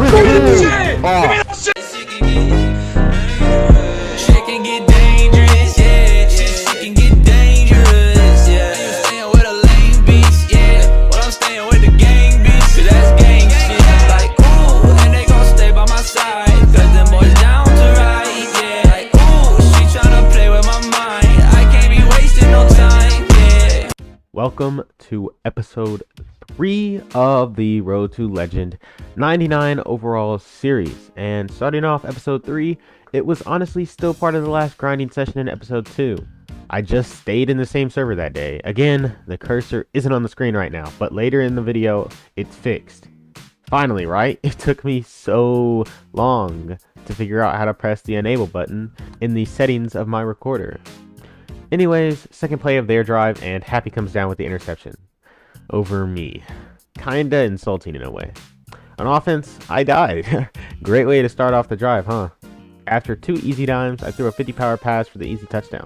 Shit can get dangerous, yeah. Shit can get dangerous, yeah. You staying with a lame beast, yeah. Well, I'm staying with the gang beast, 'cause that's gang shit. Like, ooh, and they gon' stay by my side, 'cause them boys down to ride, yeah. Like, ooh, she tryna play with my mind. I can't be wasting no time, yeah. Welcome to episode 3 of the Road to Legend 99 overall series. And starting off episode 3, it was honestly still part of the last grinding session in episode 2. I just stayed in the same server that day. Again, the cursor isn't on the screen right now, but later in the video, it's fixed. Finally, right? It took me so long to figure out how to press the enable button in the settings of my recorder. Anyways, second play of their drive, and Happy comes down with the interception over me. Kinda insulting in a way. On offense, I died. Great way to start off the drive, huh? After 2 easy dimes, I threw a 50 power pass for the easy touchdown.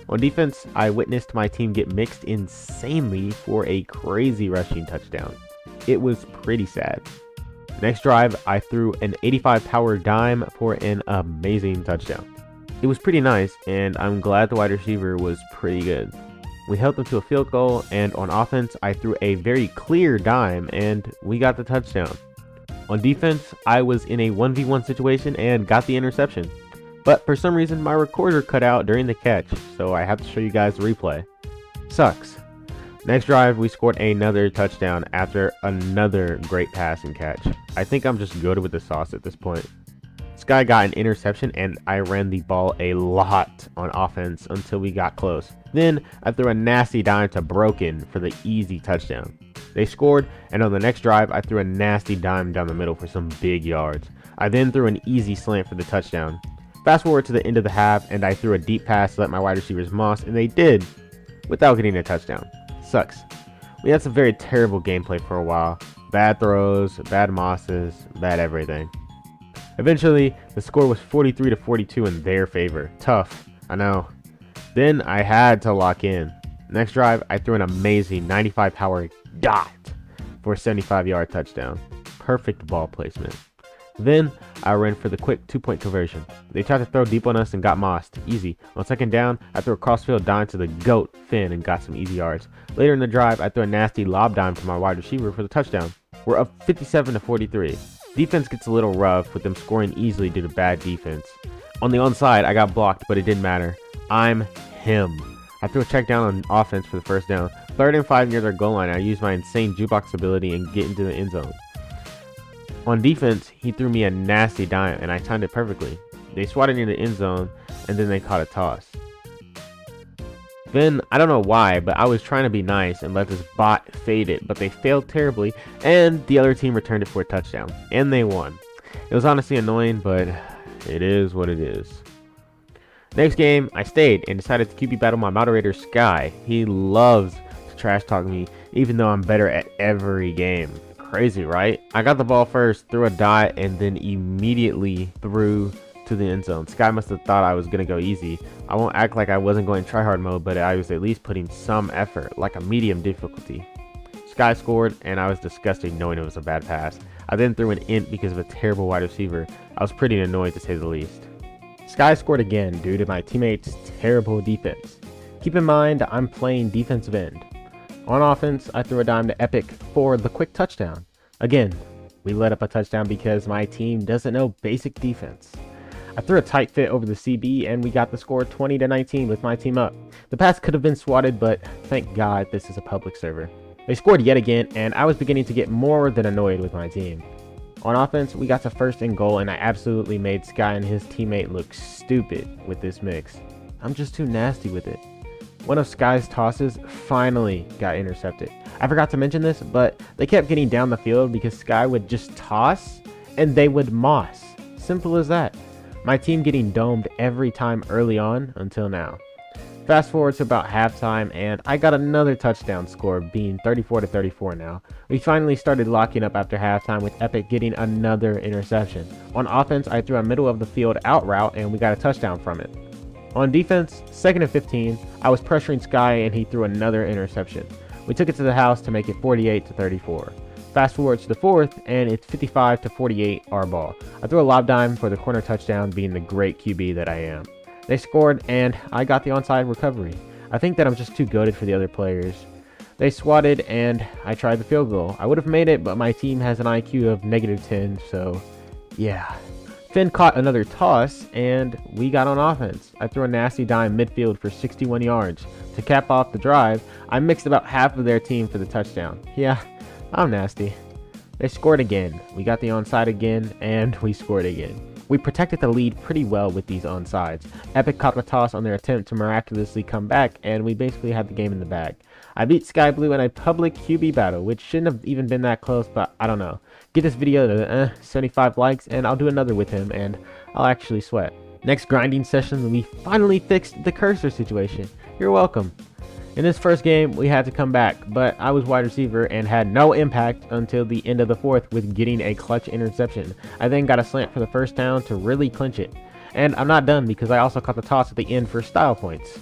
On defense, I witnessed my team get mixed insanely for a crazy rushing touchdown. It was pretty sad. Next drive, I threw an 85 power dime for an amazing touchdown. It was pretty nice, and I'm glad the wide receiver was pretty good. We held them to a field goal, and on offense, I threw a very clear dime, and we got the touchdown. On defense, I was in a 1v1 situation and got the interception. But for some reason, my recorder cut out during the catch, so I have to show you guys the replay. Sucks. Next drive, we scored another touchdown after another great pass and catch. I think I'm just goated with the sauce at this point. This guy got an interception, and I ran the ball a lot on offense until we got close. Then I threw a nasty dime to Broken for the easy touchdown. They scored, and on the next drive, I threw a nasty dime down the middle for some big yards. I then threw an easy slant for the touchdown. Fast forward to the end of the half, and I threw a deep pass to let my wide receivers moss, and they did, without getting a touchdown. Sucks. We had some very terrible gameplay for a while. Bad throws, bad mosses, bad everything. Eventually, the score was 43-42 in their favor. Tough, I know. Then I had to lock in. Next drive, I threw an amazing 95 power dot for a 75-yard touchdown. Perfect ball placement. Then I ran for the quick 2-point conversion. They tried to throw deep on us and got mossed. Easy. On second down, I threw a crossfield dime to the GOAT, Finn, and got some easy yards. Later in the drive, I threw a nasty lob dime to my wide receiver for the touchdown. We're up 57-43. Defense gets a little rough with them scoring easily due to bad defense. On the onside, I got blocked, but it didn't matter. I'm him. I threw a check down on offense for the first down. 3rd and 5 near their goal line, I used my insane jukebox ability and get into the end zone. On defense, he threw me a nasty dime, and I timed it perfectly. They swatted near the end zone, and then they caught a toss. Then, I don't know why, but I was trying to be nice and let this bot fade it, but they failed terribly, and the other team returned it for a touchdown, and they won. It was honestly annoying, but it is what it is. Next game, I stayed and decided to QB battle my moderator, Sky. He loves to trash talk me, even though I'm better at every game. Crazy, right? I got the ball first, threw a dot, and then immediately threw to the end zone. Sky must have thought I was gonna go easy. I won't act like I wasn't going tryhard mode, but I was at least putting some effort, like a medium difficulty. Sky scored, and I was disgusted knowing it was a bad pass. I then threw an int because of a terrible wide receiver. I was pretty annoyed to say the least. Sky scored again due to my teammates' terrible defense. Keep in mind, I'm playing defensive end. On offense, I threw a dime to Epic for the quick touchdown. Again, we let up a touchdown because my team doesn't know basic defense. I threw a tight fit over the CB, and we got the score 20-19 with my team up. The pass could have been swatted, but thank God this is a public server. They scored yet again, and I was beginning to get more than annoyed with my team. On offense, we got to 1st and goal, and I absolutely made Sky and his teammate look stupid with this mix. I'm just too nasty with it. One of Sky's tosses finally got intercepted. I forgot to mention this, but they kept getting down the field because Sky would just toss, and they would moss. Simple as that. My team getting domed every time early on until now. Fast forward to about halftime, and I got another touchdown score, being 34-34 now. We finally started locking up after halftime with Epic getting another interception. On offense, I threw a middle of the field out route, and we got a touchdown from it. On defense, 2nd and 15, I was pressuring Sky, and he threw another interception. We took it to the house to make it 48-34. Fast forward to the fourth, and it's 55 to 48 our ball. I threw a lob dime for the corner touchdown, being the great QB that I am. They scored, and I got the onside recovery. I think that I'm just too goated for the other players. They swatted, and I tried the field goal. I would have made it, but my team has an IQ of -10, so yeah. Finn caught another toss, and we got on offense. I threw a nasty dime midfield for 61 yards. To cap off the drive, I mixed about half of their team for the touchdown. Yeah, I'm nasty. They scored again. We got the onside again, and we scored again. We protected the lead pretty well with these onsides. Epic caught the toss on their attempt to miraculously come back, and we basically had the game in the bag. I beat Sky Blue in a public QB battle, which shouldn't have even been that close, but I don't know. Get this video to 75 likes, and I'll do another with him, and I'll actually sweat. Next grinding session, we finally fixed the cursor situation. You're welcome. In this first game, we had to come back, but I was wide receiver and had no impact until the end of the fourth with getting a clutch interception. I then got a slant for the first down to really clinch it. And I'm not done because I also caught the toss at the end for style points.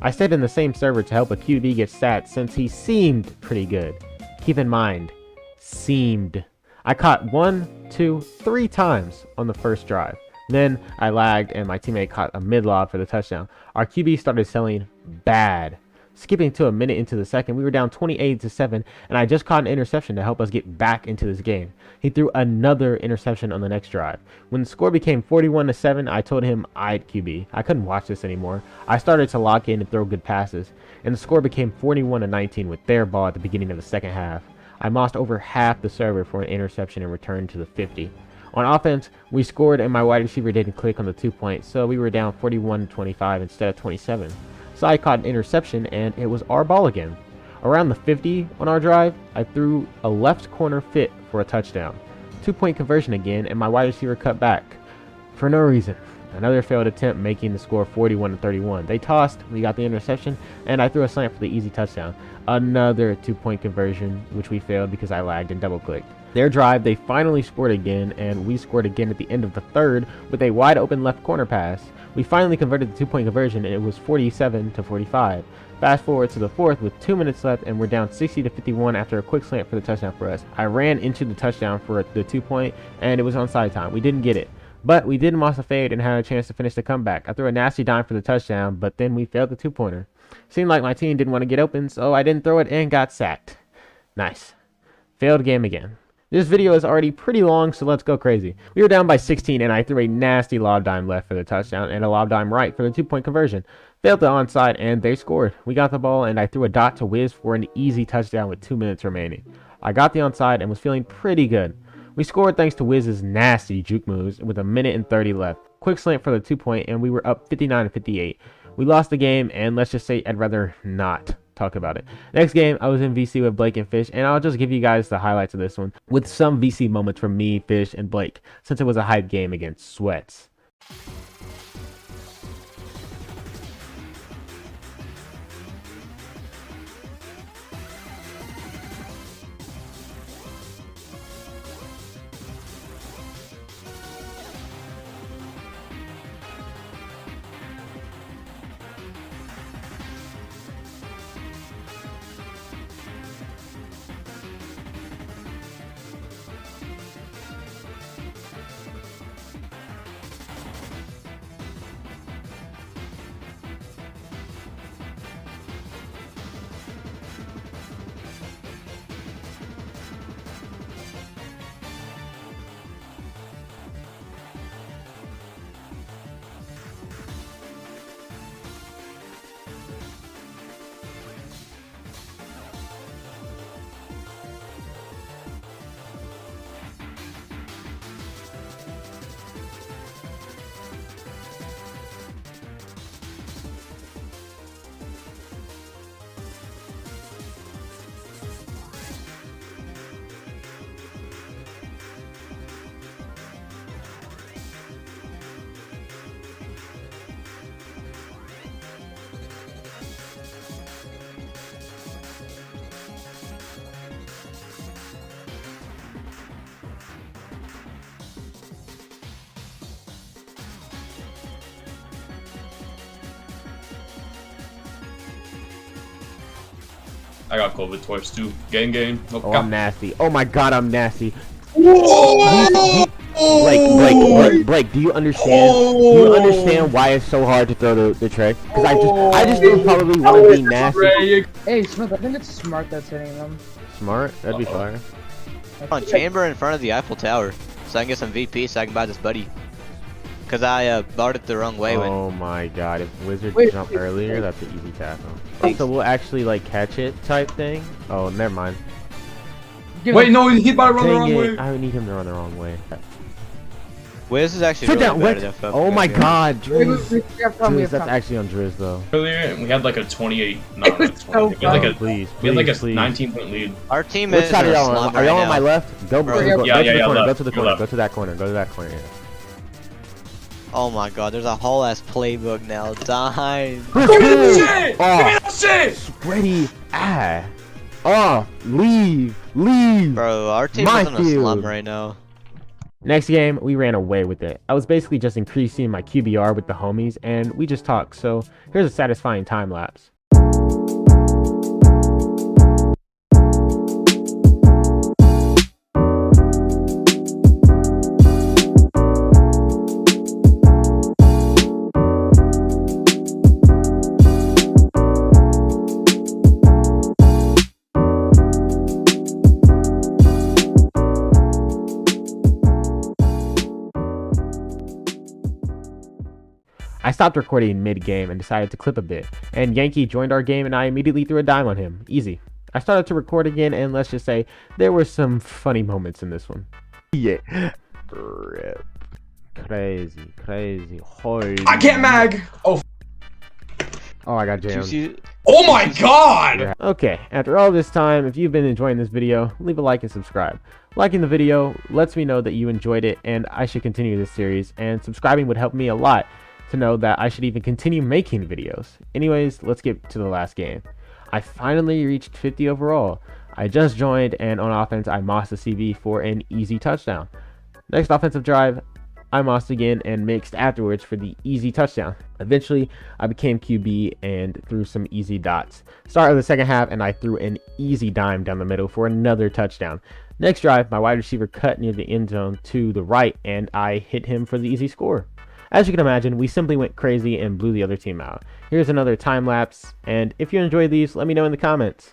I stayed in the same server to help a QB get stats since he seemed pretty good. Keep in mind, seemed. I caught 1, 2, 3 times on the first drive. Then I lagged and my teammate caught a mid-lob for the touchdown. Our QB started selling bad. Skipping to a minute into the second, we were down 28-7, and I just caught an interception to help us get back into this game. He threw another interception on the next drive. When the score became 41-7, I told him I'd QB. I couldn't watch this anymore. I started to lock in and throw good passes, and the score became 41-19 with their ball at the beginning of the second half. I mossed over half the server for an interception and returned to the 50. On offense, we scored and my wide receiver didn't click on the 2 points, so we were down 41-25 instead of 27. So I caught an interception and it was our ball again. Around the 50 on our drive, I threw a left corner fit for a touchdown. 2-point conversion again, and my wide receiver cut back for no reason. Another failed attempt, making the score 41-31. They tossed, we got the interception, and I threw a slant for the easy touchdown. Another 2-point conversion, which we failed because I lagged and double clicked. Their drive, they finally scored again, and we scored again at the end of the third with a wide open left corner pass. We finally converted the 2-point conversion, and it was 47-45. Fast forward to the fourth with 2 minutes left, and we're down 60-51 after a quick slant for the touchdown for us. I ran into the touchdown for the 2-point, and it was onside time. We didn't get it, but we did moss a fade and had a chance to finish the comeback. I threw a nasty dime for the touchdown, but then we failed the 2-pointer. Seemed like my team didn't want to get open, so I didn't throw it and got sacked. Nice. Failed game again. This video is already pretty long, so let's go crazy. We were down by 16, and I threw a nasty lob dime left for the touchdown and a lob dime right for the 2-point conversion. Failed the onside, and they scored. We got the ball, and I threw a dot to Wiz for an easy touchdown with 2 minutes remaining. I got the onside and was feeling pretty good. We scored thanks to Wiz's nasty juke moves with 1:30 left. Quick slant for the 2-point, and we were up 59-58. We lost the game, and let's just say I'd rather not talk about it. Next game, I was in VC with Blake and Fish, and I'll just give you guys the highlights of this one with some VC moments from me, Fish, and Blake, since it was a hype game against Sweats. I got COVID twice too. Gang gang. Oh, I'm nasty. Oh my god, I'm nasty. Oh! Blake, do you understand? Do you understand why it's so hard to throw the trick? Because I just don't probably want to be nasty. Hey, Smith, I think it's smart that's hitting them. Smart? That'd be fire. On chamber in front of the Eiffel Tower, so I can get some VP so I can buy this buddy. Cause I bought it the wrong way when. Oh my god, if Wizard jump earlier, that's an easy tackle. So we'll actually like catch it type thing? Oh, never mind. Wait, no, he about to run the Dang wrong it, way. I need him to run the wrong way. Wiz is actually Sit really down, better what? than Fuck. Oh my god, Driz. Driz, That's actually on Driz though. Earlier, and we had like a 28. Not like 20. So we had like a Please, we had like a please. 19-point lead. Our team Which is side in are a y'all on? slump Are y'all right on my now. left? Go, Yeah, go to the corner, left. go to the corner, Left. go to that corner, go to that corner. Yeah. Oh my god, there's a whole ass playbook now. Die. Give me that shit! Oh. Give me that shit! Sweaty. Ah. Oh, leave. Bro, our team My is in a field. slump right now. Next game, we ran away with it. I was basically just increasing my QBR with the homies, and we just talked. So here's a satisfying time lapse. I stopped recording mid-game and decided to clip a bit, and Yankee joined our game and I immediately threw a dime on him. Easy. I started to record again, and let's just say there were some funny moments in this one. Yeah. Rip. Crazy. Holy. I can't mag! Oh, Oh, I got jammed. oh my god! Okay, after all this time, if you've been enjoying this video, leave a like and subscribe. Liking the video lets me know that you enjoyed it and I should continue this series, and subscribing would help me a lot to know that I should even continue making videos. Anyways, let's get to the last game. I finally reached 50 overall. I just joined, and on offense I mossed the CB for an easy touchdown. Next offensive drive, I mossed again and mixed afterwards for the easy touchdown. Eventually, I became QB and threw some easy dots. Start of the second half, and I threw an easy dime down the middle for another touchdown. Next drive, my wide receiver cut near the end zone to the right, and I hit him for the easy score. As you can imagine, we simply went crazy and blew the other team out. Here's another time lapse, and if you enjoy these, let me know in the comments.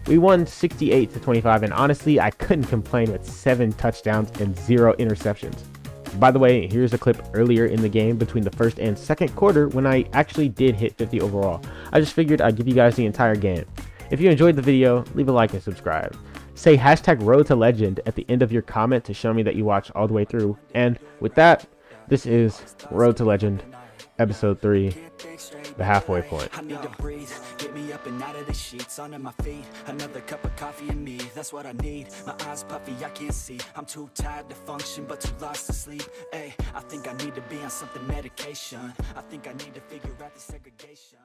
We won 68-25, and honestly, I couldn't complain with 7 touchdowns and 0 interceptions. By the way, here's a clip earlier in the game between the first and second quarter when I actually did hit 50 overall. I just figured I'd give you guys the entire game. If you enjoyed the video, leave a like and subscribe. Say hashtag road to legend at the end of your comment to show me that you watched all the way through. And with that, this is Road to Legend, episode 3, the halfway point. I need to breathe, get me up and out of the sheets, onto my feet, another cup of coffee and me, that's what I need. My eyes puffy, I can't see, I'm too tired to function but too lost to sleep. Ay, I think I need to be on something medication, I think I need to figure out the segregation.